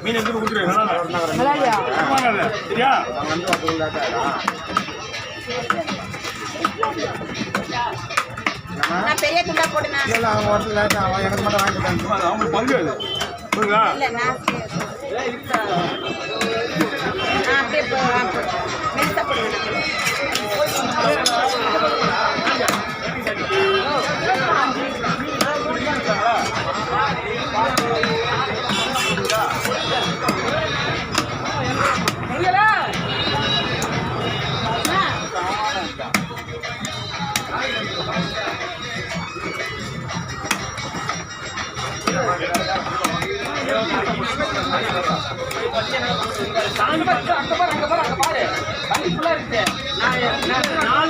மீன் எடுத்து கொடுத்துரு. சரியா? நான் பெரிய துண்டா போடுனா இல்ல அவங்க வரல அவன் எனக்கு மட்டும் வாங்கிட்டாங்க. அவங்களுக்கு பங்கு அது. புரியுதா? இல்ல நான் அப்படியே மெல்லிசா போடுவேன். அங்க பாரு நான்